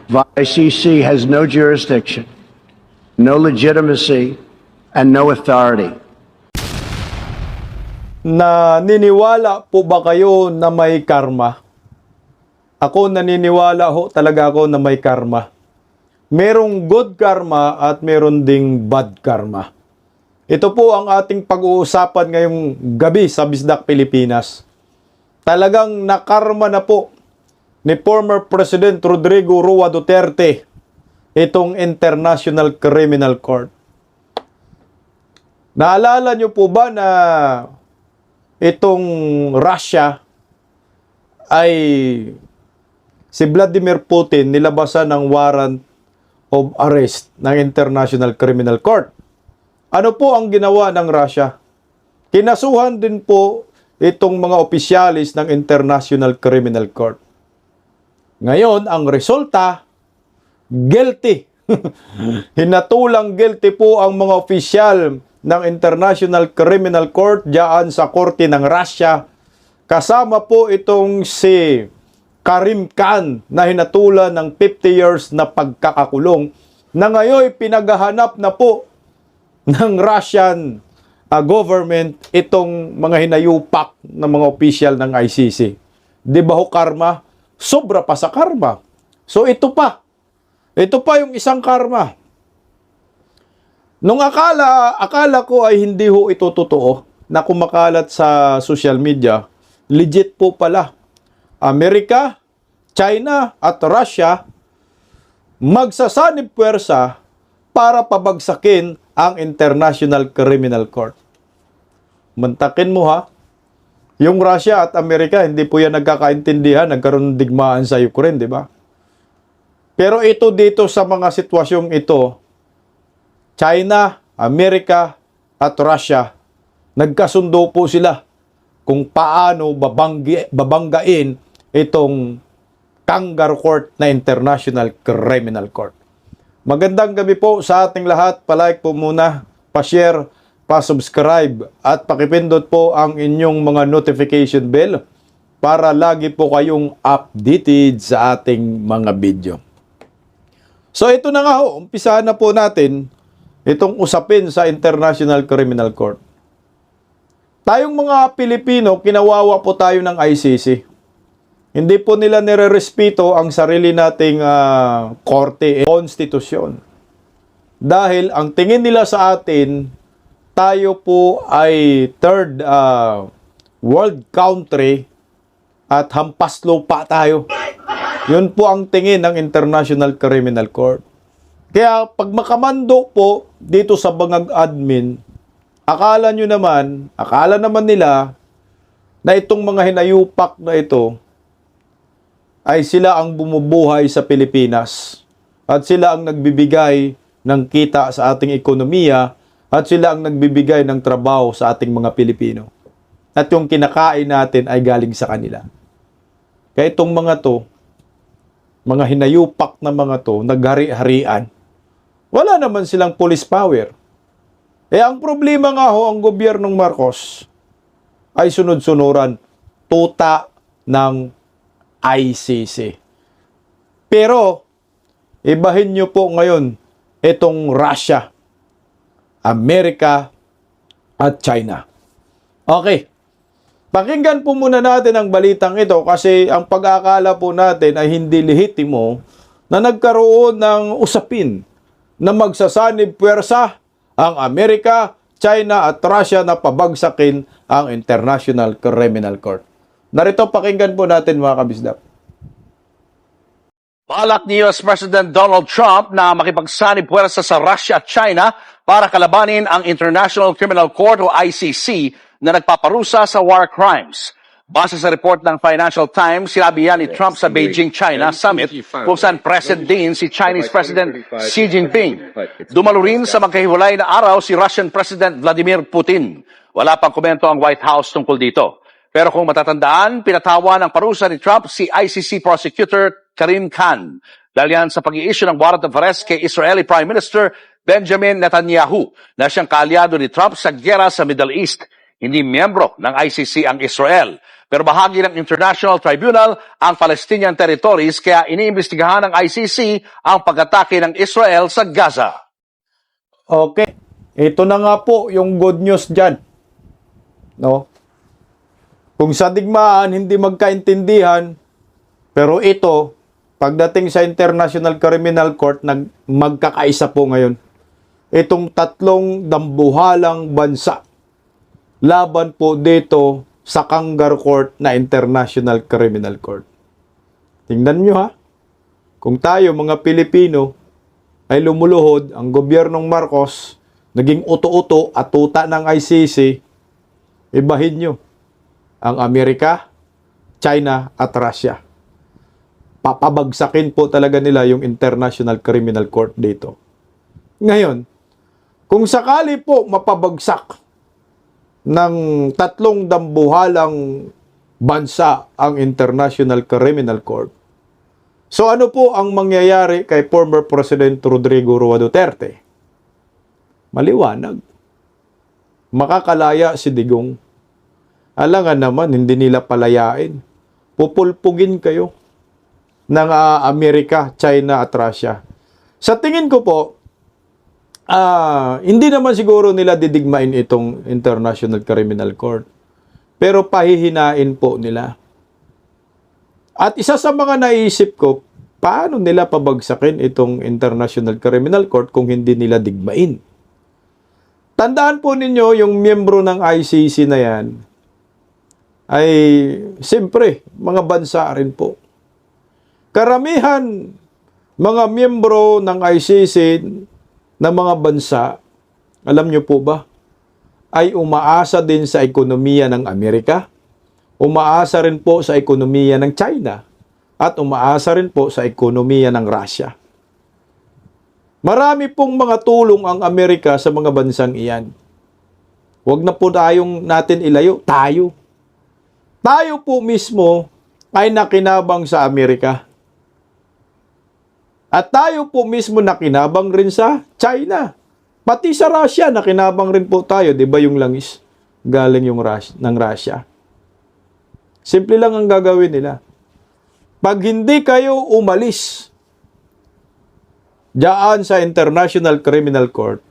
The ICC has no jurisdiction, no legitimacy, and no authority. Naniniwala po ba kayo na may karma? Ako naniniwala ho talaga ako na may karma. Merong good karma at meron ding bad karma. Ito po ang ating pag-uusapan ngayong gabi sa Bisdak Pilipinas. Talagang nakarma na po ni former President Rodrigo Roa Duterte itong International Criminal Court. Naalala niyo po ba na itong Russia ay si Vladimir Putin nilabasan ng warrant of arrest ng International Criminal Court? Ano po ang ginawa ng Russia? Kinasuhan din po itong mga opisyalis ng International Criminal Court. Ngayon, ang resulta, guilty. Hinatulang guilty po ang mga opisyal ng International Criminal Court diyan sa korte ng Russia. Kasama po itong si Karim Khan na hinatulan ng 50 years na pagkakakulong na ngayon pinaghahanap na po ng Russian government itong mga hinayupak ng mga opisyal ng ICC. Di ba ho karma? Sobra pa sa karma. So ito pa yung isang karma. Nung akala ko ay hindi ho ito totoo na kumakalat sa social media, legit po pala. Amerika, China at Russia magsasanib puwersa para pabagsakin ang International Criminal Court. Mantakin mo ha, yung Russia at Amerika, hindi po yan nagkakaintindihan, nagkaroon ng digmaan sa Ukraine, di ba? Pero ito dito sa mga sitwasyong ito, China, Amerika at Russia, nagkasundo po sila kung paano babanggain itong Kangaroo Court na International Criminal Court. Magandang gabi po sa ating lahat. Palike po muna, pa-share, pa-subscribe at pakipindot po ang inyong mga notification bell para lagi po kayong updated sa ating mga video. So ito na nga ho, umpisahan na po natin itong usapin sa International Criminal Court. Tayong mga Pilipino, kinawawa po tayo ng ICC. Hindi po nila nirerespeto ang sarili nating korte, konstitusyon. Dahil ang tingin nila sa atin, tayo po ay third world country at hampas lupa tayo. Yun po ang tingin ng International Criminal Court. Kaya pag makamando po dito sa bangag admin, akala naman nila na itong mga hinayupak na ito ay sila ang bumubuhay sa Pilipinas at sila ang nagbibigay ng kita sa ating ekonomiya at sila ang nagbibigay ng trabaho sa ating mga Pilipino. At yung kinakain natin ay galing sa kanila. Kaya itong mga to, mga hinayupak na mga to, naghari-harian, wala naman silang police power. Eh ang problema nga ho, ang gobyernong Marcos ay sunod-sunuran tuta ng ICC. Pero, ibahin nyo po ngayon itong Russia, Amerika at China. Okay. Pakinggan po muna natin ang balitang ito kasi ang pag-aakala po natin ay hindi lehitimo na nagkaroon ng usapin na magsasanib puwersa ang Amerika, China at Russia na pabagsakin ang International Criminal Court. Narito, pakinggan po natin mga kabisdak. Balak ni US President Donald Trump na makipagsanib puwersa sa Russia at China para kalabanin ang International Criminal Court o ICC na nagpaparusa sa war crimes. Base sa report ng Financial Times, sinabi yan ni Trump sa Beijing, China Summit kung saan present din si Chinese President Xi Jinping. Dumalo rin sa magkahiwalay na araw si Russian President Vladimir Putin. Wala pang komento ang White House tungkol dito. Pero kung matatandaan, pinatawa ng parusa ni Trump si ICC Prosecutor Karim Khan dahil yan sa pag-i-issue ng warrant of arrest kay Israeli Prime Minister Benjamin Netanyahu na siyang kaalyado ni Trump sa giyera sa Middle East. Hindi miyembro ng ICC ang Israel, pero bahagi ng International Tribunal ang Palestinian territories kaya iniimbestigahan ng ICC ang pag-atake ng Israel sa Gaza. Okay. Ito na nga po yung good news dyan. No? Kung sa digmaan, hindi magkaintindihan, pero ito, pagdating sa International Criminal Court, magkakaisa po ngayon. Itong tatlong dambuhalang bansa laban po dito sa Kangaroo Court na International Criminal Court. Tingnan nyo ha. Kung tayo mga Pilipino ay lumuluhod, ang gobyernong Marcos naging uto-uto at tuta ng ICC, ibahin nyo ang Amerika, China at Russia. Papabagsakin po talaga nila yung International Criminal Court dito. Ngayon, kung sakali po mapabagsak ng tatlong dambuhalang bansa ang International Criminal Court, so ano po ang mangyayari kay former President Rodrigo Roa Duterte? Maliwanag. Makakalaya si Digong. Alangan naman, hindi nila palayain. Pupulpugin kayo ng Amerika, China at Russia. Sa tingin ko po, hindi naman siguro nila didigmain itong International Criminal Court. Pero pahihinain po nila. At isa sa mga naisip ko, paano nila pabagsakin itong International Criminal Court kung hindi nila digmain? Tandaan po ninyo, yung miyembro ng ICC na yan, ay siyempre, mga bansa rin po. Karamihan mga miyembro ng ICC na mga bansa, alam nyo po ba, ay umaasa din sa ekonomiya ng Amerika, umaasa rin po sa ekonomiya ng China, at umaasa rin po sa ekonomiya ng Russia. Marami pong mga tulong ang Amerika sa mga bansang iyan. Huwag na po natin ilayo, tayo. Tayo po mismo ay nakinabang sa Amerika. At tayo po mismo nakinabang rin sa China. Pati sa Russia, nakinabang rin po tayo. Di ba yung langis? Galing yung ng Russia. Simple lang ang gagawin nila. Pag hindi kayo umalis diyan sa International Criminal Court,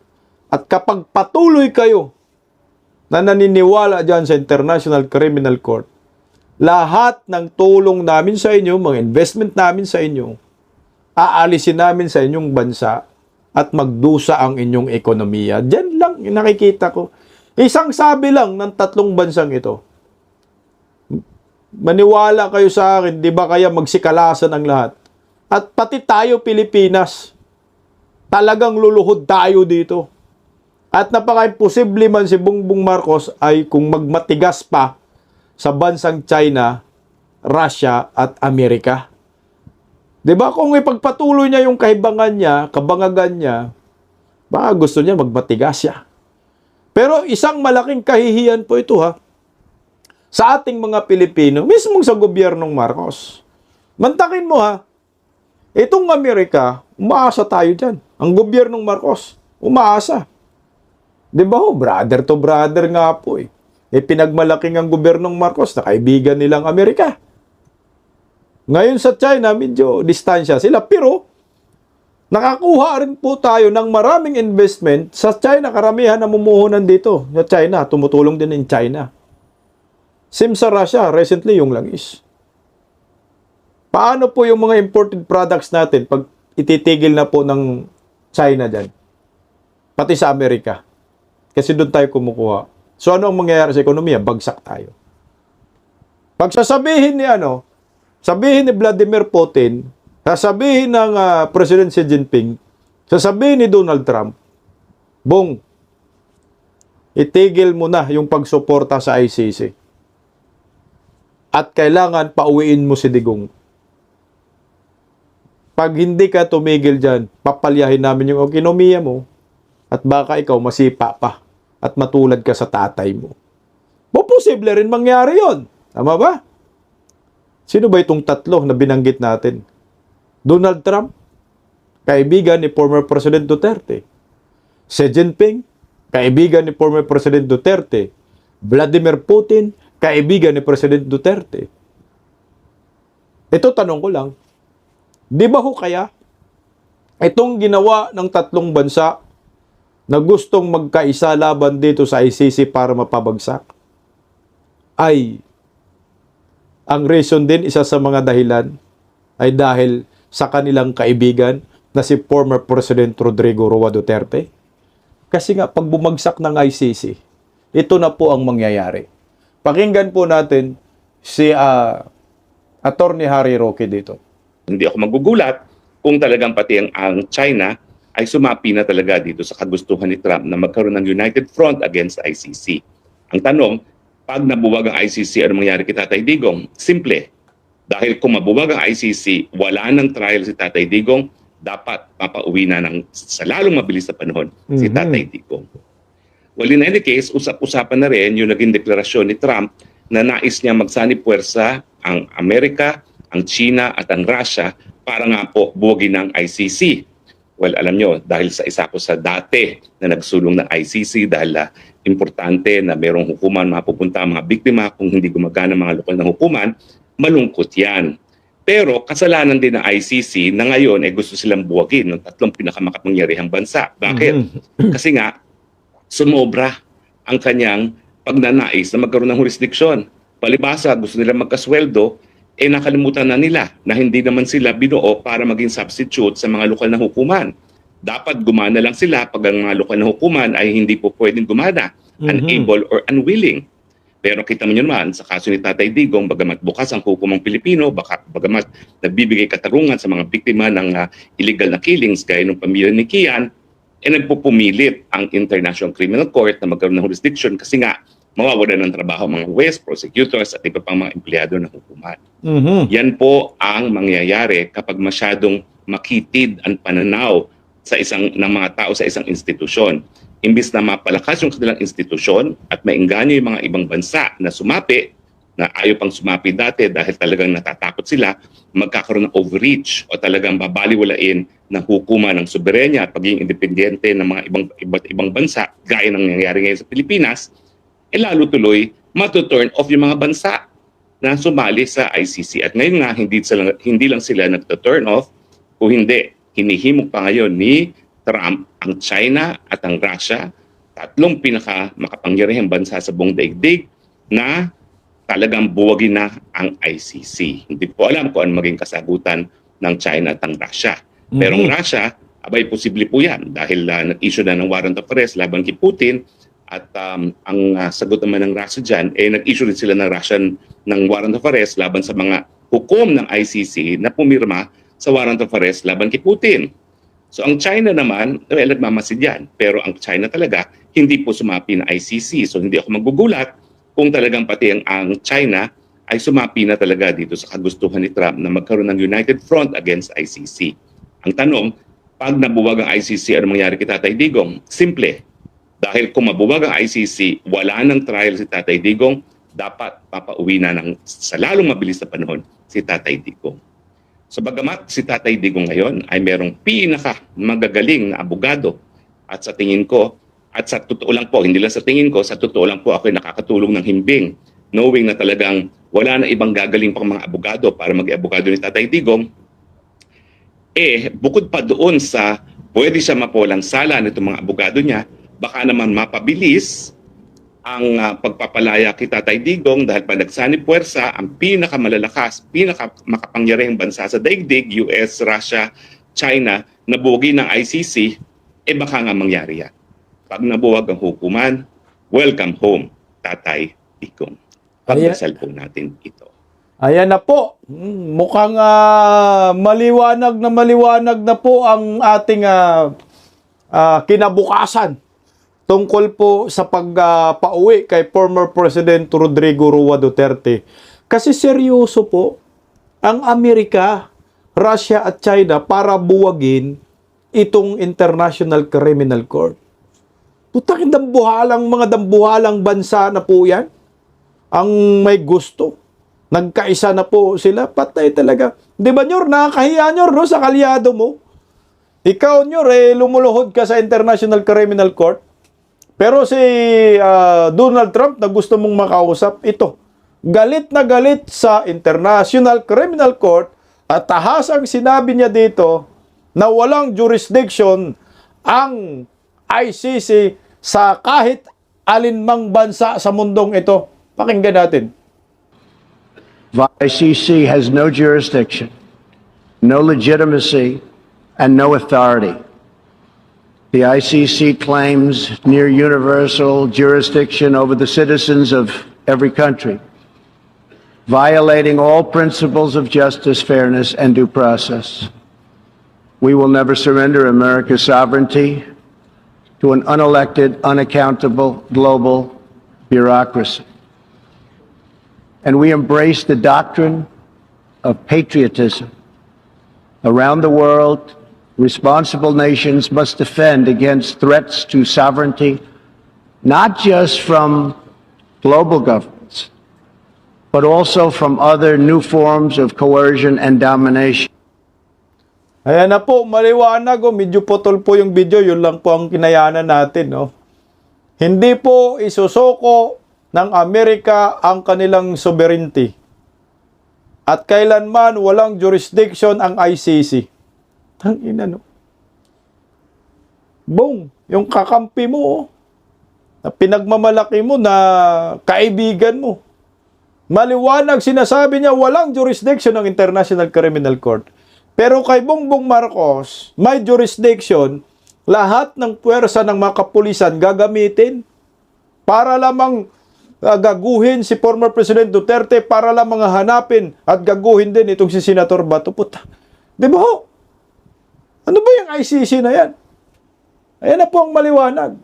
at kapag patuloy kayo na naniniwala diyan sa International Criminal Court, lahat ng tulong namin sa inyo, mga investment namin sa inyo, aalisin namin sa inyong bansa at magdusa ang inyong ekonomiya. Diyan lang nakikita ko. Isang sabi lang ng tatlong bansang ito. Maniwala kayo sa akin, di ba kaya magsikalasan ang lahat? At pati tayo Pilipinas, talagang luluhod tayo dito. At napaka-imposible man si Bongbong Marcos ay kung magmatigas pa sa bansang China, Russia at Amerika. 'Di ba kung ipagpatuloy niya yung kahibangan niya, kabangagan niya, baka gusto niya magmatigas siya. Pero isang malaking kahihiyan po ito ha. Sa ating mga Pilipino, mismo sa gobyernong Marcos. Mantakin mo ha. Itong Amerika, umaasa tayo dyan. Ang gobyernong Marcos, umaasa. 'Di ba ho, brother to brother nga po eh. Pinagmalaking ang gobyernong Marcos na kaibigan nilang Amerika. Ngayon sa China, medyo distansya sila. Pero, nakakuha rin po tayo ng maraming investment sa China. Karamihan na mumuhunan dito sa China. Tumutulong din in China. Same sa Russia, recently yung langis. Paano po yung mga imported products natin pag ititigil na po ng China dyan? Pati sa Amerika. Kasi doon tayo kumukuha. So ano ang mangyayari sa ekonomiya? Bagsak tayo. Pag sasabihin ni Vladimir Putin, sasabihin ng President Xi Jinping, sasabihin ni Donald Trump, Bong, itigil mo na yung pagsuporta sa ICC. At kailangan pauwiin mo si Digong. Pag hindi ka tumigil dyan, papalyahin namin yung ekonomiya mo at baka ikaw masipa pa at matulad ka sa tatay mo. Posible rin mangyari yon. Tama ba? Sino ba itong tatlo na binanggit natin? Donald Trump, kaibigan ni former President Duterte. Xi Jinping, kaibigan ni former President Duterte. Vladimir Putin, kaibigan ni President Duterte. Ito tanong ko lang, di ba ho kaya itong ginawa ng tatlong bansa na gustong magkaisa laban dito sa ICC para mapabagsak ay ang reason din, isa sa mga dahilan ay dahil sa kanilang kaibigan na si former President Rodrigo Roa Duterte? Kasi nga, pag bumagsak ng ICC, ito na po ang mangyayari. Pakinggan po natin si Attorney Harry Roque dito. Hindi ako magugulat kung talagang pati ang China ay sumapi na talaga dito sa kagustuhan ni Trump na magkaroon ng United Front against ICC. Ang tanong, pag nabuwag ang ICC, ano mangyari kay Tatay Digong? Simple. Dahil kung mabuwag ang ICC, wala nang trial si Tatay Digong, dapat mapauwi na sa lalong mabilis na panahon si Tatay Digong. Well, in any case, usap-usapan na rin yung naging deklarasyon ni Trump na nais niya magsanib puwersa ang Amerika, ang China at ang Russia para nga po buwagin ng ICC. Well, alam nyo, dahil sa isa ko sa dati na nagsulong ng ICC dahil importante na merong hukuman mapupunta ang mga biktima kung hindi gumagana mga lokal na hukuman, malungkot yan. Pero kasalanan din ng ICC na ngayon ay gusto silang buwagin ng tatlong pinakamakapangyarihang bansa. Bakit? Kasi nga, sumobra ang kanyang pagnanais na magkaroon ng jurisdiksyon. Palibasa, gusto nila magkasweldo, nakalimutan na nila na hindi naman sila binuo para maging substitute sa mga lokal na hukuman. Dapat gumana lang sila pag ang mga lokal na hukuman ay hindi po pwedeng gumana, unable or unwilling. Pero kita mo nyo naman, sa kaso ni Tatay Digong, bagamat bukas ang hukumang Pilipino, bagamat nagbibigay katarungan sa mga biktima ng illegal na killings gaya ng pamilya ni Kian, nagpupumilit ang International Criminal Court na magkaroon ng jurisdiction kasi nga mawawala ng trabaho mga West, prosecutors at iba pang mga empleyado ng hukuman. Yan po ang mangyayari kapag masyadong makitid ang pananaw ng mga tao sa isang institusyon. Imbis na mapalakas yung kanilang institusyon at maingganyo yung mga ibang bansa na sumapi, na ayaw pang sumapi dati dahil talagang natatakot sila, magkakaroon ng overreach o talagang babaliwalain ng hukuman ng soberenya at pagiging independyente ng mga iba't ibang bansa, gaya ng nangyayari ngayon sa Pilipinas, lalo tuloy matuturn off yung mga bansa na sumali sa ICC. At ngayon nga, hindi lang sila nagtuturn off, o hindi, hinihimok pa ngayon ni Trump ang China at ang Russia, tatlong pinakamakapangyarihang bansa sa buong daigdig na talagang buwagin na ang ICC. Hindi po alam kung ano maging kasagutan ng China at ang Russia. Pero ang Russia, abay, posible po yan dahil nag-issue na ng warrant of arrest laban kay Putin. At ang sagot naman ng Russia dyan, nag-issue rin sila ng warrant of arrest laban sa mga hukom ng ICC na pumirma sa warrant of arrest laban kay Putin. So ang China naman, nagmamasid yan. Pero ang China talaga, hindi po sumapi ng ICC. So hindi ako magugulat kung talagang pati ang China ay sumapi na talaga dito sa kagustuhan ni Trump na magkaroon ng United Front against ICC. Ang tanong, pag nabuwag ang ICC, ano mangyari kay Tatay Digong? Simple. Dahil kung mabuwag ang ICC, wala nang trial si Tatay Digong, dapat papauwi na sa lalong mabilis na panahon si Tatay Digong. So bagamat si Tatay Digong ngayon ay merong magagaling na abogado at sa tingin ko, at sa totoo lang po, hindi lang sa tingin ko, sa totoo lang po ako ay nakakatulong ng himbing, knowing na talagang wala na ibang gagaling pang mga abogado para mag-abogado ni Tatay Digong, bukod pa doon sa pwede siya mapulang sala nitong mga abogado niya, baka naman mapabilis ang pagpapalaya kay Tatay Digong dahil pag nagsanib puwersa ang pinakamalalakas, pinakamakapangyarihang bansa sa daigdig, US, Russia, China, nabuwagi ng ICC, baka nga mangyari yan. Pag nabuwag ang hukuman, welcome home, Tatay Digong. Pagdasal po natin ito. Ayan na po. Mukhang maliwanag na po ang ating kinabukasan tungkol po sa pagpauwi kay former President Rodrigo Roa Duterte. Kasi seryoso po ang Amerika, Russia at China para buwagin itong International Criminal Court. Putakin mga dambuhalang bansa na po yan. Ang may gusto. Nagkaisa na po sila. Patay talaga. Di ba, Nyor? Nakakahiya, Nyor, no? Sa kalyado mo. Ikaw, Nyor, lumuluhod ka sa International Criminal Court Pero si Donald Trump na gusto mong makausap, ito, galit na galit sa International Criminal Court at tahasang sinabi niya dito na walang jurisdiction ang ICC sa kahit alinmang bansa sa mundong ito. Pakinggan natin. The ICC has no jurisdiction, no legitimacy, and no authority. The ICC claims near universal jurisdiction over the citizens of every country, violating all principles of justice, fairness, and due process. We will never surrender America's sovereignty to an unelected, unaccountable global bureaucracy. And we embrace the doctrine of patriotism. Around the world, responsible nations must defend against threats to sovereignty, not just from global governments, but also from other new forms of coercion and domination. Ayan na po, maliwanag. Medyo putol po yung video. Yun lang po ang kinayanan natin. Hindi po isusoko ng Amerika ang kanilang sovereignty. At kailanman walang jurisdiction ang ICC. Tangina, no? Bong, yung kakampi mo, na pinagmamalaki mo, na kaibigan mo. Maliwanag, sinasabi niya walang jurisdiction ng International Criminal Court. Pero kay Bongbong Marcos, may jurisdiction, lahat ng puwersa ng mga kapulisan gagamitin para lamang gaguhin si former President Duterte, para lamang hanapin at gaguhin din itong si Senator Bato. Puta. Di ba ho? Ano ba yung ICC na yan? Ayan na po ang maliwanag.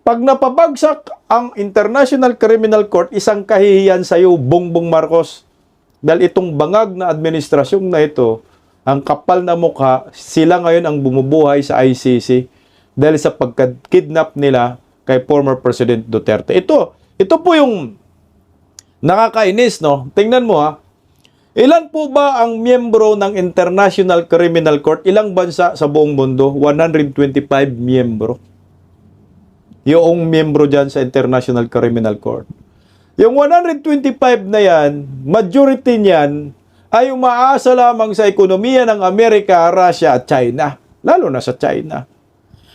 Pag napabagsak ang International Criminal Court, isang kahihiyan sa iyo, Bongbong Marcos. Dahil itong bangag na administrasyong na ito, ang kapal na mukha, sila ngayon ang bumubuhay sa ICC dahil sa pagkidnap nila kay former President Duterte. Ito po yung nakakainis, no? Tingnan mo ha. Ilan po ba ang miyembro ng International Criminal Court? Ilang bansa sa buong mundo? 125 miyembro. Yung miyembro dyan sa International Criminal Court. Yung 125 na yan, majority niyan ay umaasa lamang sa ekonomiya ng Amerika, Russia at China. Lalo na sa China.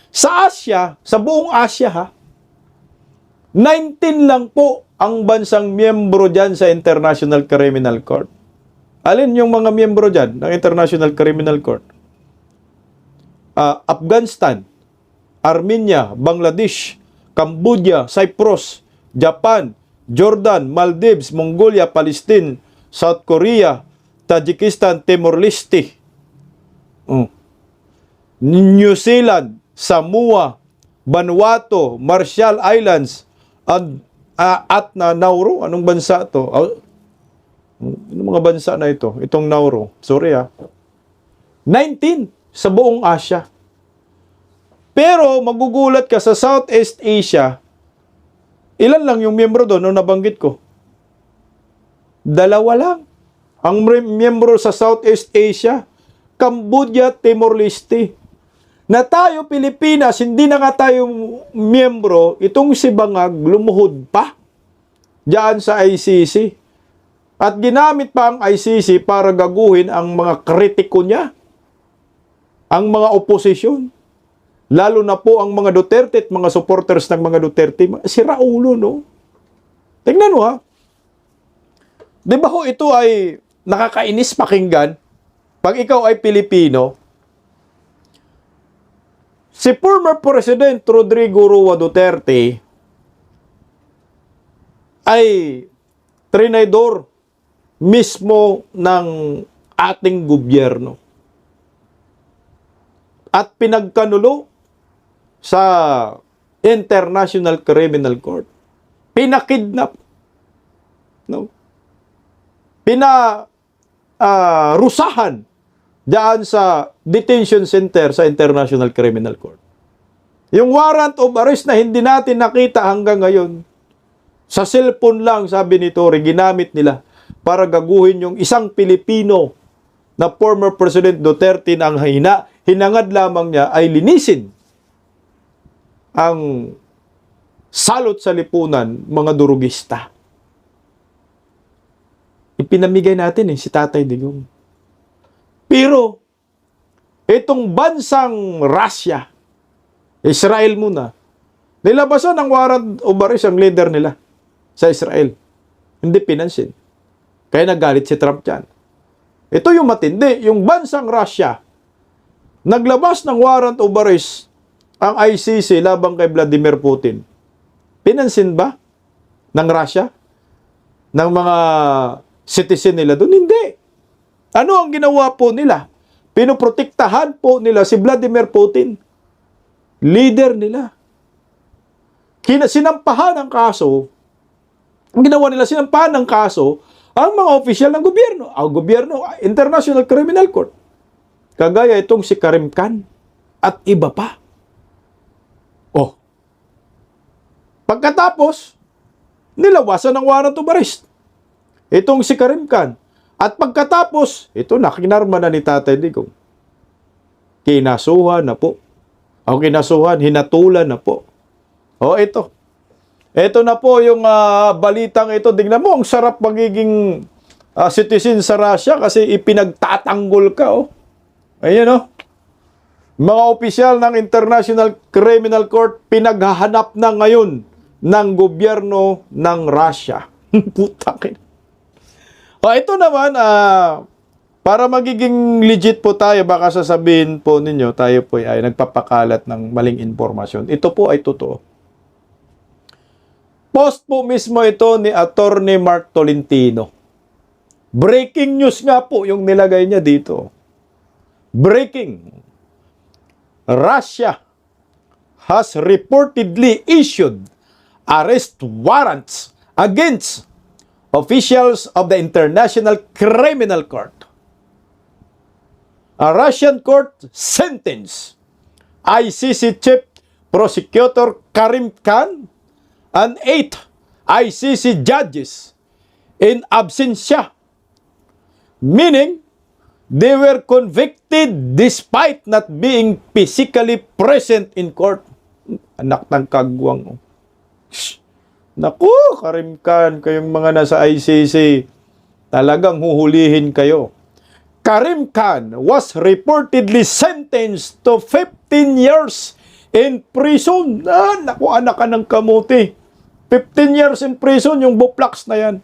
Sa Asia, sa buong Asia ha, 19 lang po ang bansang miyembro dyan sa International Criminal Court. Alin yung mga miyembro dyan ng International Criminal Court? Afghanistan, Armenia, Bangladesh, Cambodia, Cyprus, Japan, Jordan, Maldives, Mongolia, Palestine, South Korea, Tajikistan, Timor-Leste, New Zealand, Samoa, Vanuatu, Marshall Islands, at Nauru. Anong bansa to? Anong mga bansa na ito? Itong Nauru. Sorry 19 sa buong Asia. Pero magugulat ka sa Southeast Asia, ilan lang yung miyembro doon nung nabanggit ko? 2 lang. Ang miyembro sa Southeast Asia, Cambodia, Timor-Leste. Na tayo, Pilipinas, hindi na nga tayo miyembro, itong si Bangag lumuhod pa diyan sa ICC. At ginamit pa ang ICC para gaguhin ang mga kritiko niya, ang mga oposisyon. Lalo na po ang mga Duterte at mga supporters ng mga Duterte. Sira ulo, no? Tingnan mo, ha? Di ba ho, ito ay nakakainis pakinggan pag ikaw ay Pilipino. Si former President Rodrigo Roa Duterte ay trinidor mismo ng ating gobyerno. At pinagkanulo sa International Criminal Court. Pinakidnap. No? Rusahan diyan sa detention center sa International Criminal Court. Yung warrant of arrest na hindi natin nakita hanggang ngayon, sa cellphone lang, sabi ni Tory, ginamit nila para gaguhin yung isang Pilipino na former President Duterte na ang hinangad lamang niya ay linisin ang salot sa lipunan, mga durugista. Ipinamigay natin si Tatay Digong. Pero, itong bansang Russia, Israel muna, nilabasan ng warrant of arrest ang leader nila sa Israel. Hindi pinansin. Kaya nagalit si Trump dyan. Ito yung matindi. Yung bansang Russia, naglabas ng warrant of arrest ang ICC labang kay Vladimir Putin. Pinansin ba ng Russia? Ng mga citizen nila doon? Hindi. Ano ang ginawa po nila? Pinoprotektahan po nila si Vladimir Putin. Leader nila. Sinampahan ng kaso, ang ginawa nila, sinampahan ng kaso ang mga opisyal ng gobyerno. Ang gobyerno, International Criminal Court. Kagaya itong si Karim Khan at iba pa. Oh. Pagkatapos, nilawasan ng warrant of arrest. Itong si Karim Khan. At pagkatapos, ito nakinarma na ni Tatay Digong. Kinasuhan na po. O kinasuhan, hinatulan na po. O ito. Ito na po yung balitang ito. Tingnan mo, ang sarap magiging citizen sa Russia kasi ipinagtatanggol ka. Oh. Ayan o. Mga opisyal ng International Criminal Court pinaghahanap na ngayon ng gobyerno ng Russia. Putakin. O ito naman, para magiging legit po tayo, baka sasabihin po ninyo, tayo po ay nagpapakalat ng maling informasyon. Ito po ay totoo. Post po mismo ito ni Attorney Mark Tolentino. Breaking news nga po yung nilagay niya dito. Breaking. Russia has reportedly issued arrest warrants against officials of the International Criminal Court. A Russian court sentenced ICC Chief Prosecutor Karim Khan and 8 ICC judges in absentia, meaning they were convicted despite not being physically present in court. Anak ng kagwang. Shh. Naku, Karim Khan, kayong mga nasa ICC, talagang huhulihin kayo. Karim Khan was reportedly sentenced to 15 years in prison. Naku, anak ka ng kamuti. 15 years in prison, yung buplaks na yan.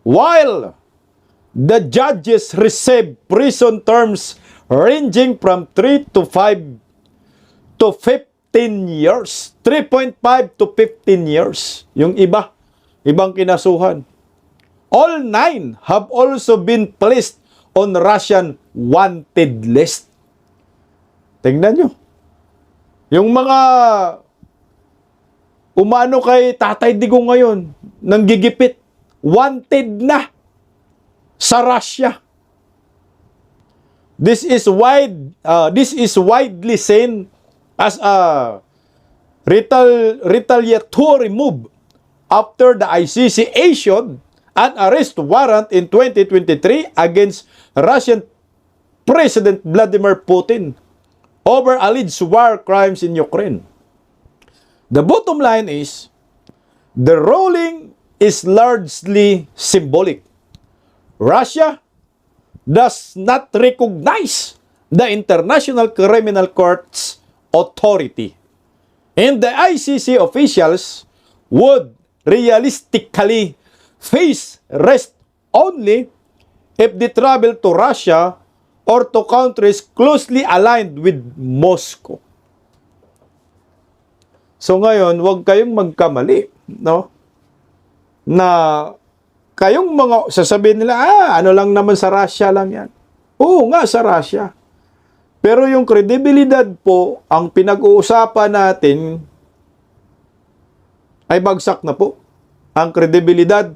While the judges received prison terms ranging from 3 to 5 to 15 years. 3.5 to 15 years. Yung iba, ibang kinasuhan. All 9 have also been placed on Russian wanted list. Tingnan nyo. Yung mga umano kay Tatay Digong ngayon, nanggigipit, wanted na sa Russia. This is widely seen as a retaliatory move after the ICC issued an arrest warrant in 2023 against Russian President Vladimir Putin over alleged war crimes in Ukraine. The bottom line is, the ruling is largely symbolic. Russia does not recognize the International Criminal Court's authority, and the ICC officials would realistically face arrest only if they travel to Russia or to countries closely aligned with Moscow. So ngayon, huwag kayong magkamali, no? Na kayong mga sasabihin nila, ano lang naman sa Russia lang yan. Oo nga, sa Russia. Pero yung kredibilidad po, ang pinag-uusapan natin ay bagsak na po. Ang kredibilidad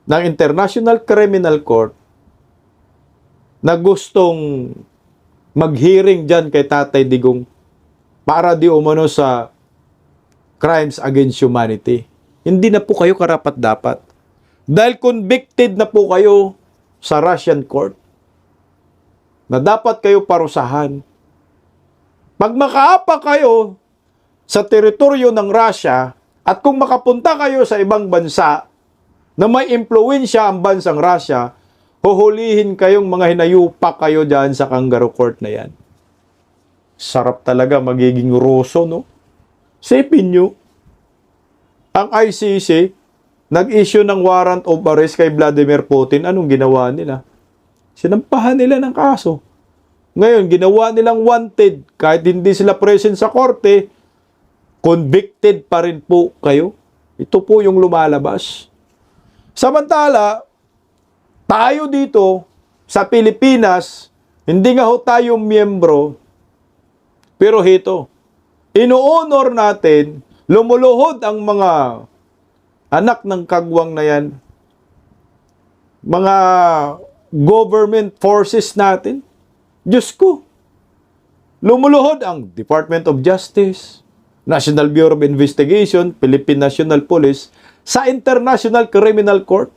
ng International Criminal Court na gustong mag-hearing dyan kay Tatay Digong para di umano sa crimes against humanity. Hindi na po kayo karapat-dapat. Dahil convicted na po kayo sa Russian court na dapat kayo parusahan. Pag makaapa kayo sa teritoryo ng Russia at kung makapunta kayo sa ibang bansa na may impluwensya ang bansang Russia, huhulihin kayong mga hinayupak kayo dyan sa kangaroo court na yan. Sarap talaga magiging Ruso, no? Sipin nyo, ang ICC nag-issue ng warrant of arrest kay Vladimir Putin. Anong ginawa nila? Sinampahan nila ng kaso. Ngayon, ginawa nilang wanted. Kahit hindi sila present sa korte, convicted pa rin po kayo. Ito po yung lumalabas. Samantala, tayo dito sa Pilipinas, hindi nga ho tayo miyembro, pero hito, inuunor natin, lumuluhod ang mga anak ng kagwang na yan, mga government forces natin. Diyos ko, lumuluhod ang Department of Justice, National Bureau of Investigation, Philippine National Police, sa International Criminal Court.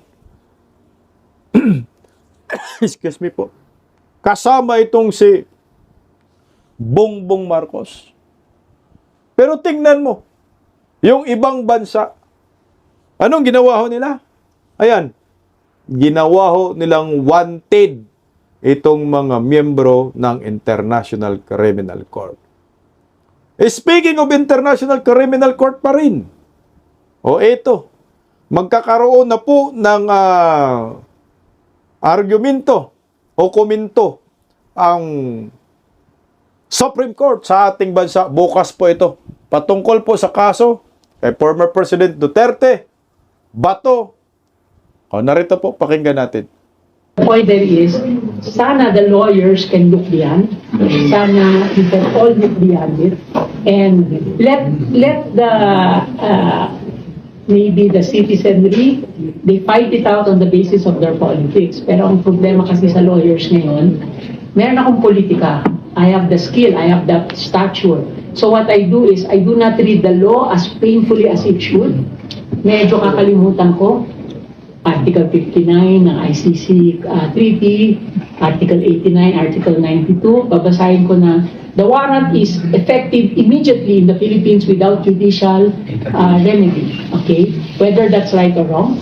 Excuse me po. Kasama itong si Bongbong Marcos. Pero tingnan mo, yung ibang bansa, anong ginawa ho nila? Ayan, ginawa ho nilang wanted itong mga miyembro ng International Criminal Court. Speaking of International Criminal Court pa rin, o eto, magkakaroon na po ng argumento o komento ang Supreme Court sa ating bansa. Bukas po ito. Patungkol po sa kaso kay former President Duterte, Bato. O, narito po, pakinggan natin. The point there is, sana the lawyers can look beyond. Sana we can all look beyond it. And let the, maybe the citizenry, they fight it out on the basis of their politics. Pero ang problema kasi sa lawyers ngayon, meron akong politika. I have the skill, I have the stature. So what I do is, I do not read the law as painfully as it should. Medyo kakalimutan ko. Article 59 ng ICC Treaty, Article 89, Article 92, babasahin ko na the warrant is effective immediately in the Philippines without judicial remedy. Okay? Whether that's right or wrong,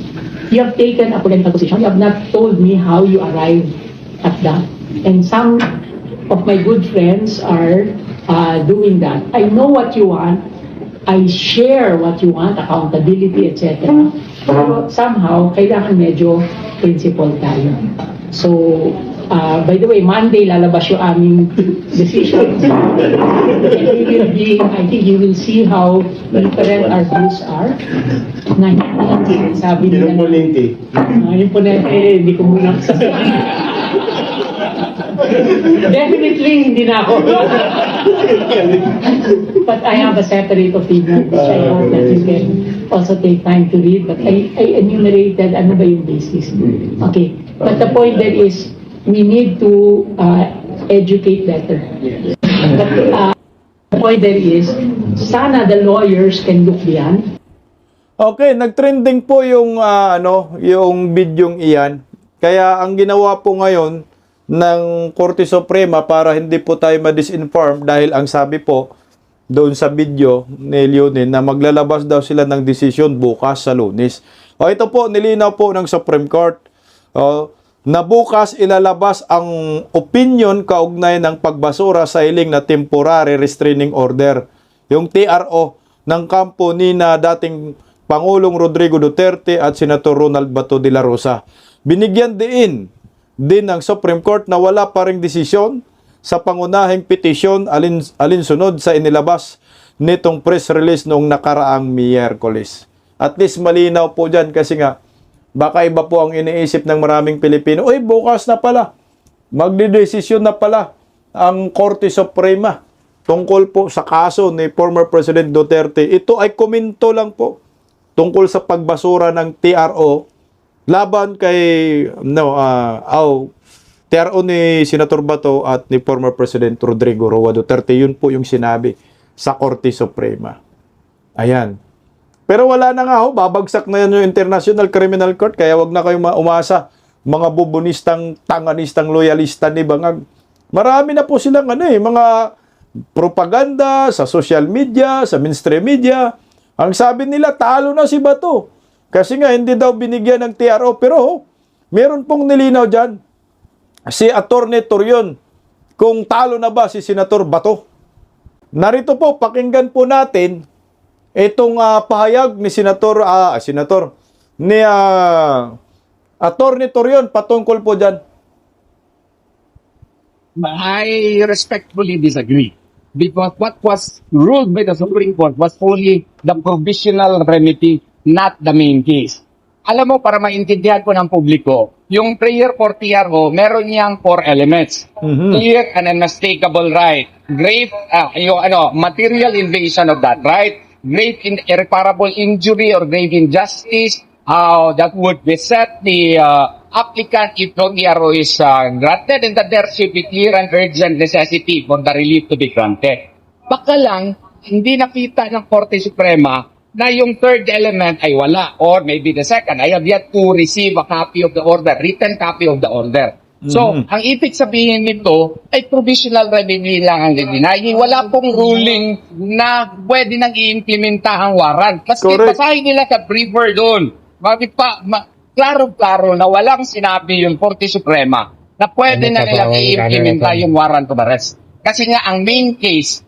you have taken a political position. You have not told me how you arrived at that. And some of my good friends are doing that. I know what you want. I share what you want, accountability, etc. Pero somehow, kailangan medyo principle tayo. So, by the way, Monday lalabas yung aming decision. And we will be, I think you will see how different our views are. Na hindi sabi nila. Yung po na, hindi ko muna sasabihin. Definitely, hindi na ako. But I have a separate opinion, which I hope that you can also take time to read. But I enumerated, ano ba yung basis? Okay. But the point there is, we need to educate better. But the point there is, sana the lawyers can look beyond. Okay, nagtrending po yung yung bidyong iyan. Kaya ang ginawa po ngayon ng Korte Suprema para hindi po tayo ma-disinform dahil ang sabi po doon sa video ni Leonin na maglalabas daw sila ng desisyon bukas sa Lunes. O ito po, nilinaw po ng Supreme Court na bukas ilalabas ang opinion kaugnay ng pagbasura sa hiling na Temporary Restraining Order, yung TRO ng kampo ni na dating Pangulong Rodrigo Duterte at Senator Ronald Bato de la Rosa. Binigyan din ng Supreme Court na wala pa ring desisyon sa pangunahing petisyon alinsunod sa inilabas nitong press release noong nakaraang Miyerkules. At least malinaw po dyan kasi nga baka iba po ang iniisip ng maraming Pilipino. Uy, bukas na pala. Magdidesisyon na pala ang Korte Suprema tungkol po sa kaso ni former President Duterte. Ito ay komento lang po tungkol sa pagbasura ng TRO laban kay TRO ni Senator Bato at ni former President Rodrigo Roa Duterte. Yun po yung sinabi sa Korte Suprema. Ayan. Pero wala na nga ho, babagsak na yan yung International Criminal Court, kaya wag na kayong umasa, mga bubunistang, tanganistang, loyalista ni Bangag. Marami na po silang mga propaganda, sa social media, sa mainstream media. Ang sabi nila, talo na si Bato. Kasi nga, hindi daw binigyan ng TRO. Pero, meron pong nilinaw dyan. Si Atty. Torion, kung talo na ba si Senator Bato. Narito po, pakinggan po natin itong pahayag ni Atty. Torion patungkol po dyan. I respectfully disagree because what was ruled by the Supreme Court was only the provisional remedy, not the main case. Alam mo, para maintindihan ko ng publiko, yung prayer for TRO, meron niyang 4 elements. Clear and unmistakable right. Grave, material invasion of that right. Grave irreparable injury or grave injustice, that would beset the applicant if no TRO is granted, and that there should be clear and urgent necessity for the relief to be granted. Baka lang, hindi nakita ng Korte Suprema na yung third element ay wala, or maybe the second. I have yet to receive a copy of the order, written copy of the order. So, ang ibig sabihin nito ay provisional remedy lang ang dinay. Wala pong ruling na pwede nang i-implementa ang warrant. Maski Correct. basahin nila sa briefer doon. Klaro-klaro na walang sinabi yung Korte Suprema na pwede na nilang i-implementa yung warrant of arrest. Kasi nga, ang main case,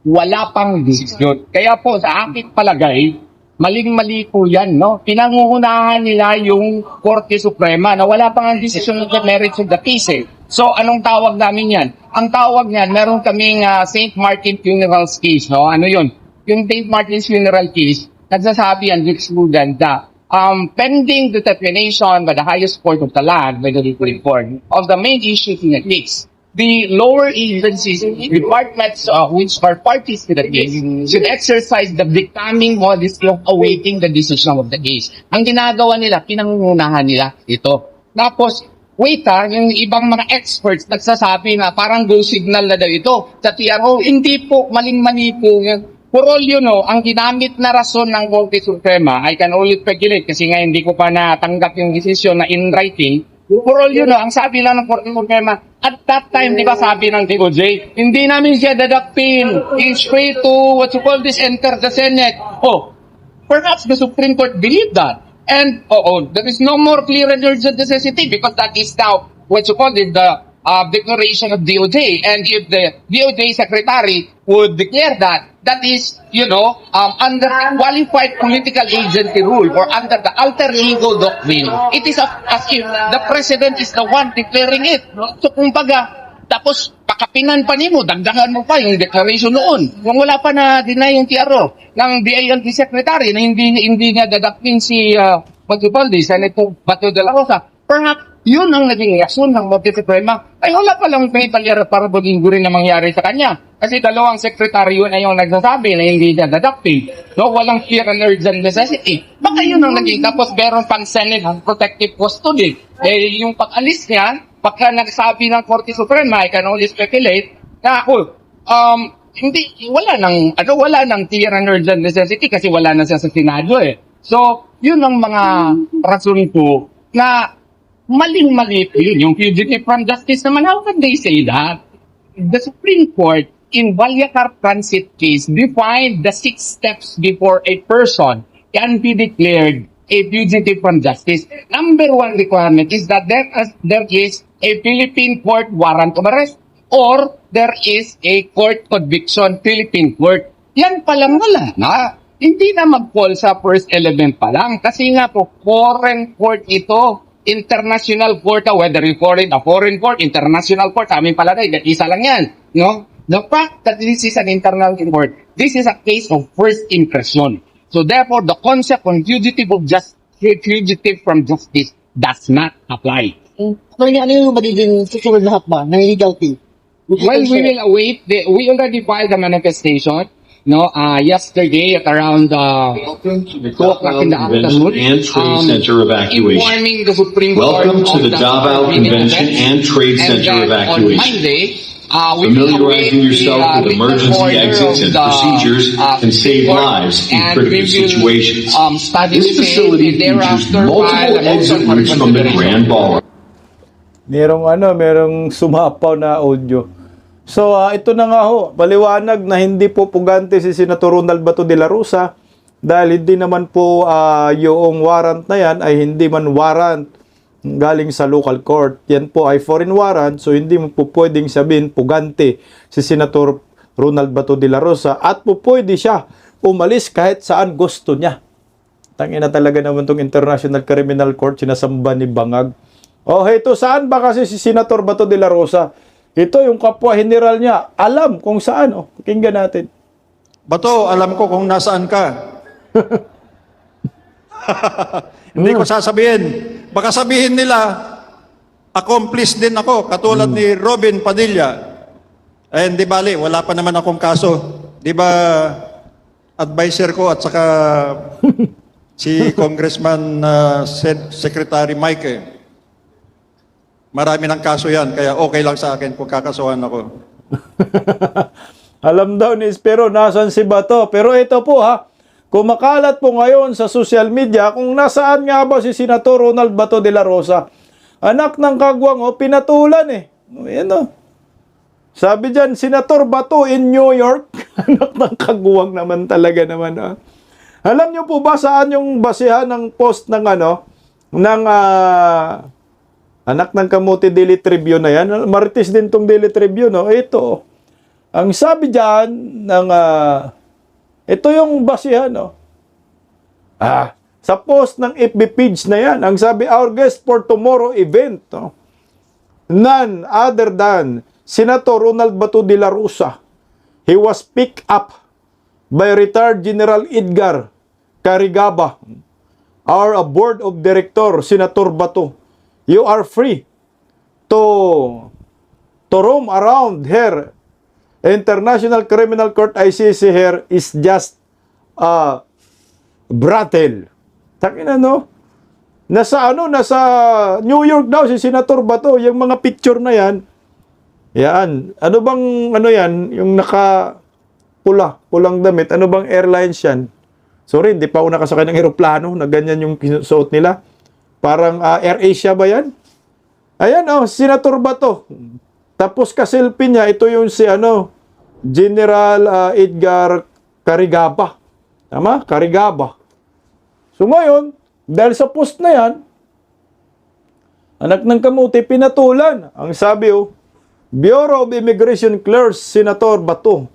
wala pang desisyon. Kaya po, sa aking palagay, maling-mali po yan, no? Pinangungunahan nila yung Korte Suprema na wala pang ang desisyon of the merits of the case, eh. So, anong tawag namin yan? Ang tawag niyan, meron kaming St. Martin Funerals case, no? Ano yun? Yung St. Martin's Funeral case, nagsasabi yan, jurisprudence na pending determination by the highest court of the land, by the Supreme Court, of the main issues in the case, the lower agencies, departments which are parties to the case, should exercise the becoming modesty of awaiting the decision of the case. Ang ginagawa nila, pinangungunahan nila ito. Tapos, wait yung ibang mga experts nagsasabi na parang go signal na daw ito sa TRO. Hindi po, maling-mali po yan. For all you know, ang ginamit na rason ng Korte Suprema, I can only speculate kasi nga hindi ko pa natanggap yung decision na in writing. For all you know, ang sabi lang ng Korte Suprema, at that time, di ba sabi ng DOJ, hindi namin siya dadakpin. It's free to, enter the Senate. Oh, perhaps the Supreme Court believed that. And, there is no more clear and urgent necessity because that is now, the declaration of DOJ. And if the DOJ secretary would declare that, that is, under qualified political agency rule or under the alter ego doctrine, it is as if the president is the one declaring it. So, kumbaga, tapos pakapinan pa nimo, dagdagan mo pa yung declaration noon. Kung wala pa na deny yung TRO ng DILG secretary na hindi niya dadakpin si Senator Bato de la Rosa, perhaps yun ang naging reaksyon ng Korte Suprema. Ay wala pa lang may palyara para baging rin na mangyari sa kanya. Kasi dalawang sekretaryo na yung nagsasabi na hindi niya dadakpin. No, walang clear and urgent necessity. Baka yun ang naging. Tapos meron pang Senate protective custody. Yung pag-alis niya, pagka nagsabi ng Korte Suprema, I can only speculate na wala nang clear and urgent necessity kasi wala na siya sa Senado eh. So, yun ang mga rason ko na maling-mali po yun. Yung fugitive from justice naman, how can they say that? The Supreme Court in Valyacar Transit case defined the 6 steps before a person can be declared a fugitive from justice. Number 1 requirement is that there is a Philippine court warrant of arrest or there is a court conviction Philippine court. Yan palang wala na. Hindi na mag-fall sa first element pa lang. Kasi nga po, foreign court ito. International court, whether a foreign court, international court, sa aming palagay, isa lang yan. No? The fact that this is an internal court, this is a case of first impression. So therefore, the concept of fugitive from justice does not apply. Ano yung magiging susunod na hakbang ng legal team? Well, we will await. We already filed the manifestation. Yesterday at around 2 o'clock in the afternoon, and Trade Center evacuation. Informing the Supreme Court Welcome to of the Davao Convention and Trade Center and then on evacuation. Monday, we will await Familiarizing yourself with emergency exits and procedures can save lives in critical situations. This facility features multiple exit routes from the Grand Ballroom. Merong sumapaw na audio. So, ito na nga ho, paliwanag na hindi po pugante si Senator Ronald Bato de la Rosa dahil hindi naman po yung warrant na yan ay hindi man warrant galing sa local court. Yan po ay foreign warrant, so hindi mo po pwedeng sabihin pugante si Senator Ronald Bato de la Rosa at po pwede siya umalis kahit saan gusto niya. Tangina talaga naman tong International Criminal Court, sinasamba ni Bangag. Oh, ito saan ba kasi si Senator Bato de la Rosa? Ito yung kapwa general niya, alam kung saan. Oh, pakinggan natin. Bato, alam ko kung nasaan ka. Hindi ko sasabihin. Baka sabihin nila, accomplice din ako, katulad ni Robin Padilla. Eh, hindi bali, wala pa naman akong kaso. Di ba, advisor ko at saka si Congressman Secretary Mike, marami ng kaso yan, kaya okay lang sa akin kung kakasuhan ako. Alam daw ni Espero nasan si Bato. Pero ito po ha, kumakalat po ngayon sa social media kung nasaan nga ba si Senator Ronald Bato de la Rosa. Anak ng kagwang o pinatulan eh. Ayan o. Sabi dyan, Senator Bato in New York. Anak ng kagwang naman talaga naman. Ha? Alam nyo po ba saan yung basihan ng post ng Anak ng Kamuti Daily Tribune na yan? Marites din tong Daily Tribune. No? Ito. Ang sabi dyan ng ito yung basihan, no? Sa post ng FB page na yan, ang sabi, our guest for tomorrow event, no? None other than Senator Ronald Bato de la Rosa. He was picked up by retired General Edgar Carigaba, our board of director, Senator Bato. You are free to roam around here. International Criminal Court ICC here is just brothel. Takin no? Nasa New York daw si Senator Bato, yung mga picture na yan. Yan. Ano bang yan, yung pulang damit, ano bang airlines yan? Sorry, hindi pa ako nakasakay ng eroplano na ganyan yung suot nila. Parang Air Asia ba yan? Ayan Senator Bato. Tapos kaselfie niya, ito yung si General Edgar Carigaba. Tama? Carigaba. So ngayon, dahil sa post na yan, anak ng kamuti, pinatulan. Ang sabi Bureau of Immigration clears Senator Bato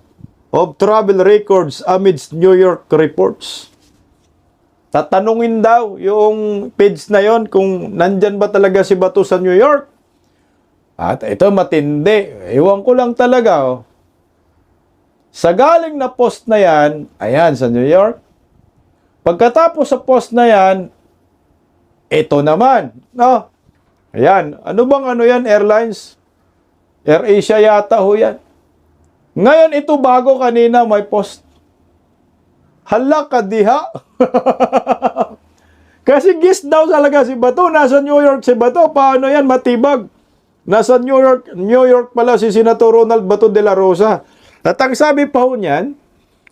of travel records amidst New York reports. Tatanungin daw yung page na yon kung nandyan ba talaga si Bato sa New York. At ito matindi. Ewan ko lang talaga. Sa galing na post na yan, ayan sa New York. Pagkatapos sa post na yan, ito naman. No? Ayan. Ano bang yan? Airlines? Air Asia yata ho yan. Ngayon ito bago kanina may post. Hala ka diha. Kasi guest daw talaga si Bato. Nasa New York si Bato. Paano yan? Matibag. Nasa New York pala si Senator Ronald Bato de la Rosa. At ang sabi pa ho niyan,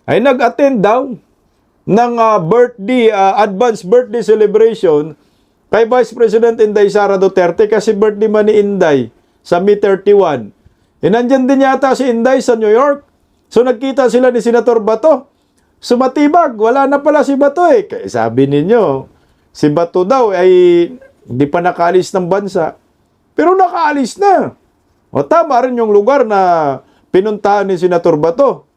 ay nag-attend daw ng advanced birthday celebration kay Vice President Inday Sara Duterte kasi birthday man ni Inday sa May 31. Nandyan din yata si Inday sa New York. So nagkita sila ni Senator Bato. Sumatibag, wala na pala si Bato eh. Kaya sabi ninyo, si Bato daw ay hindi pa nakaalis ng bansa. Pero nakaalis na. O tama rin yung lugar na pinuntahan ni Senator Bato.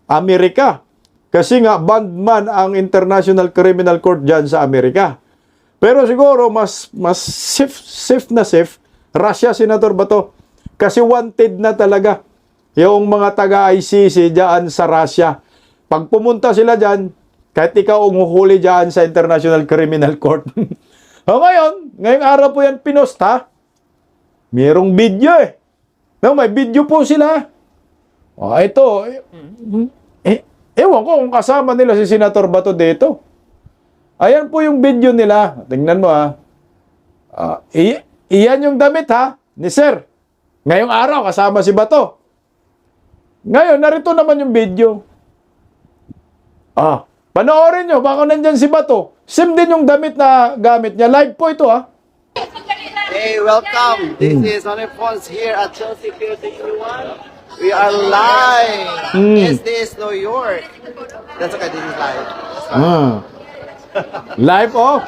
Amerika. Kasi nga, bondman ang International Criminal Court dyan sa Amerika. Pero siguro, mas safe na safe, Russia, Senator Bato. Kasi wanted na talaga yung mga taga-ICC dyan sa Russia. Pag pumunta sila dyan, kahit ikaw umuhuli dyan sa International Criminal Court. ngayong araw po yan pinost ha. Mayroong video eh. No, may video po sila. Ito. Ewan ko kung kasama nila si Senator Bato dito. Ayan po yung video nila. Tingnan mo ha. Iyan yung damit ha, ni Sir. Ngayong araw kasama si Bato. Ngayon, narito naman yung video. Panoorin nyo, baka nandyan si Bato. Same din yung damit na gamit niya. Live po ito ha. Hey, welcome. This is Honor Pons here at Chelsea Pier 61. We are live. Mm. SDS New York. That's okay, this is live. Live, oh.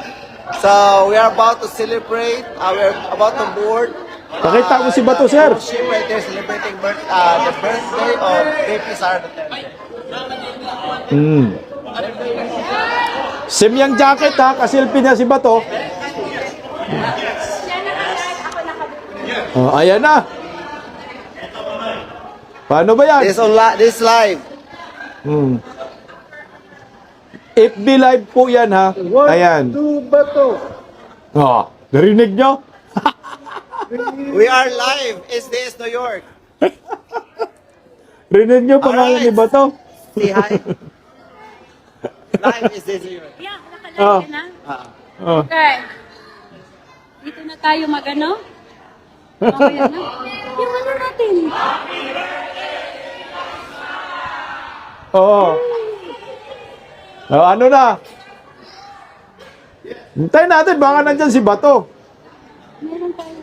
So, we are about to celebrate, we're about to board. Pakita mo si Bato, sir. Ship right there celebrating the birthday of VP Sara Duterte. Sim yung jacket, ha? Kasilpi niya si Bato. Oh, ayan na. Paano ba yan? This live. FB live po yan, ha? Ayan. Oh, narinig nyo? We are live. SDS New York. Rinig nyo pangalan ni Bato? Say hi. Live SDS New York. Yeah, nakalive Oh. ka na. Oh. Okay. Dito na tayo mag-ano? Mamaya na. Yung ano natin. Oo. Oh, ano na? Hintayin natin, baka nandyan si Bato. Meron tayo.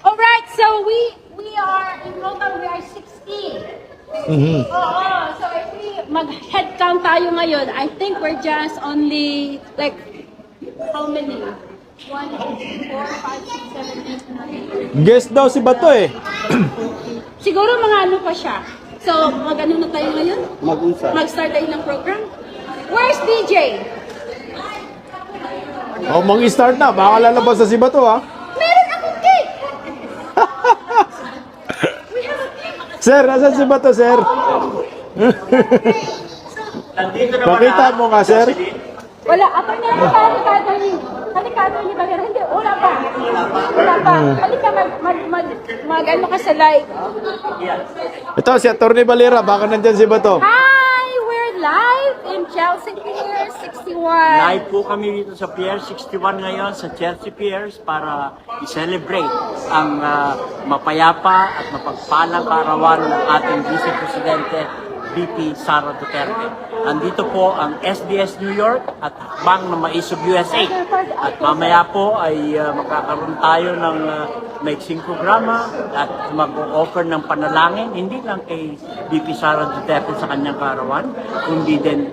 Alright, so we are, in total, we are 16. Oo, so if we mag-head count tayo ngayon, I think we're just only, like, how many? 1, 2, 4, 5, 6, 7, 8, 9. Guest daw si Bato eh. Siguro mga ano pa siya. So, mag-ano na tayo ngayon? Mag-start tayo ng program? Where's DJ? O, mag-start na. Baka lalabas na si Bato, ha? Meron akong cake! We have a cake! Sir, nasan si Bato, sir? Pakita mo nga, sir. Wala. Ako na Halikado ni Bagera. Hindi, wala pa. Wala pa. Halika, mag-ano ka sa live. Ito, si Atty. Valera. Baka nandyan si Bato. Hi! We're live in Chelsea Pier 61. Live po kami dito sa Pier 61 ngayon sa Chelsea Piers para i-celebrate ang mapayapa at mapagpalang kaarawan ng ating Vice Presidente VP Sara Duterte. Andito po ang SDS New York at Bang na Maisog USA. At mamaya po ay magkakaroon tayo ng maiksing programa at mag-offer ng panalangin, hindi lang kay VP Sara Duterte sa kanyang kaarawan, kundi din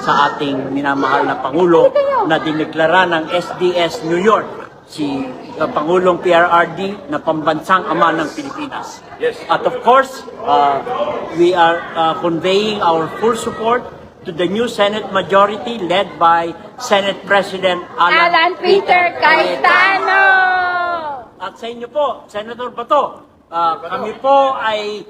sa ating minamahal na Pangulo na dineklara ng SDS New York, si Pangulong PRRD na pambansang ama ng Pilipinas. Yes. At of course, we are conveying our full support to the new Senate majority led by Senate President Alan Peter Cayetano! At sa inyo po, Senator Bato, kami po ay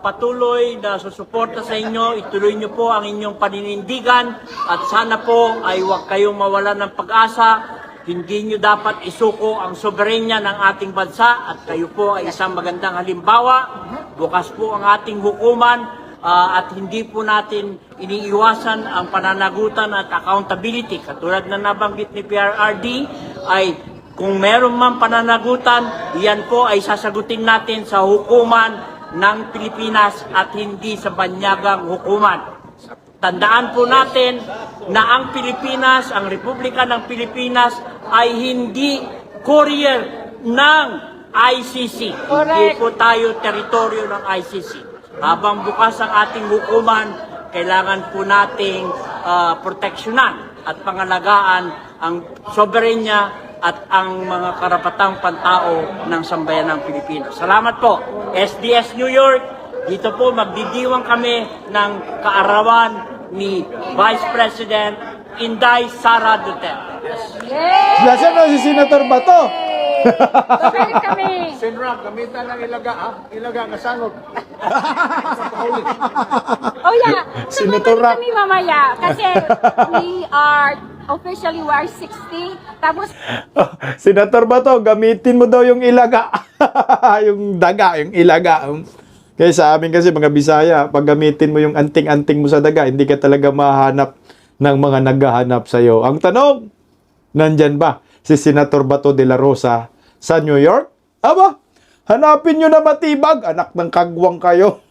patuloy na susuporta sa inyo. Ituloy niyo po ang inyong paninindigan at sana po ay huwag kayong mawalan ng pag-asa. Hindi nyo dapat isuko ang soberenya ng ating bansa at kayo po ay isang magandang halimbawa. Bukas po ang ating hukuman at hindi po natin iniiwasan ang pananagutan at accountability. Katulad na nabanggit ni PRRD ay kung meron man pananagutan, iyan po ay sasagutin natin sa hukuman ng Pilipinas at hindi sa banyagang hukuman. Tandaan po natin na ang Pilipinas, ang Republika ng Pilipinas ay hindi courier ng ICC. Hindi po tayo teritoryo ng ICC. Habang bukas ang ating hukuman, kailangan po nating proteksyonan at pangalagaan ang soberenya at ang mga karapatang pantao ng sambayan ng Pilipinas. Salamat po. SDS New York, dito po magdidiwang kami ng kaarawan ni Vice President Inday Sara Duterte. Yay! Nasaan na si Senator Bato? Babalik kami! Senrap, gamitan ng ilaga, ha? Ilaga, nasangot. Oh yeah, so Senator babalik Rock. kami mamaya kasi we are 60. Tapos Senator Bato, gamitin mo daw yung ilaga. Yung daga, yung ilaga. Kaya sa amin kasi mga Bisaya, pag gamitin mo yung anting-anting mo sa daga, hindi ka talaga mahanap ng mga naghahanap sa'yo. Ang tanong, nandyan ba si Senator Bato de la Rosa sa New York? Aba, hanapin nyo na matibag, anak ng kagwang kayo.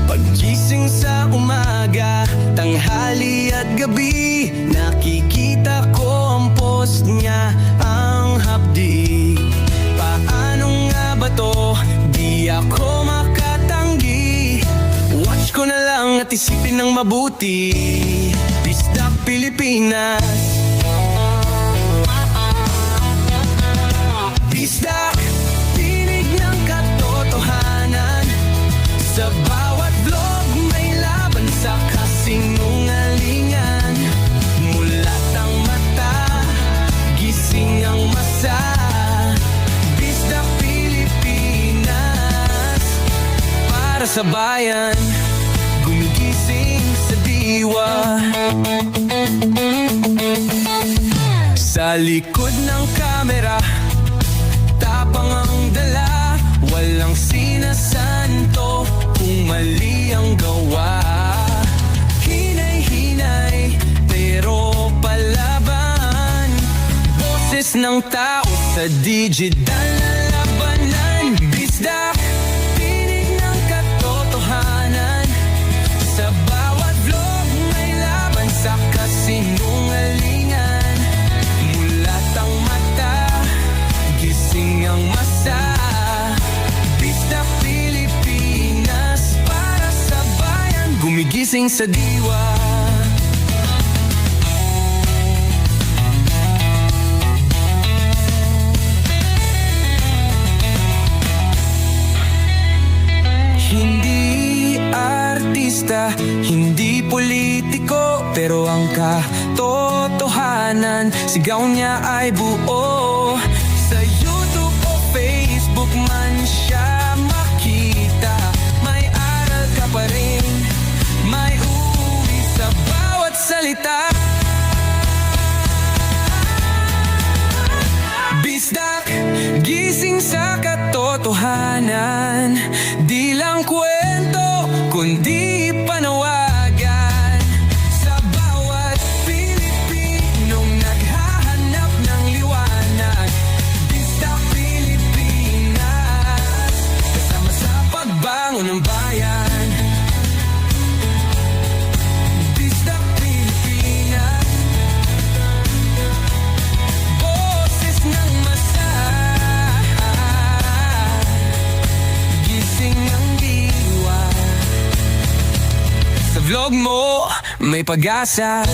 Pagising sa umaga, tanghali at gabi, nakikita ko ang post niya, ang hapdi isipin ng mabuti. Bisdak Pilipinas. Bisdak, tinig ng katotohanan. Sa bawat vlog may laban sa kasinungalingan. Mulat ang mata, gising ang masa. Bisdak Pilipinas, para sa bayan, gumigising sa diwa. Sa likod ng kamera, tapang ang dala, walang sinasanto kung mali ang gawa. Hinay-hinay, pero palaban. Boses ng tao sa digital na labanan. Bisdak, tinig ng katotohanan. Sa bawat vlog may laban sa kasinungalingan. Mulat ang mata, gising ang masa. Bisdak Pilipinas, para sa bayan, gumigising sa diwa. Hindi artista, hindi politiko, pero ang katotohanan, sigaw niya ay buo. Sa YouTube o Facebook man siya makita, may aral ka pa rin, may uwi sa bawat salita. Bisdak, gising sa katotohanan. Di lang kwento, kundi panawagan. Sa bawat Pilipinong naghahanap ng liwanag. Bisdak Pilipinas, kasama sa pagbangon ng bayan. Bisdak Pilipinas, boses ng masa. Gising ang diwa. Sa vlog mo, may pag-asa.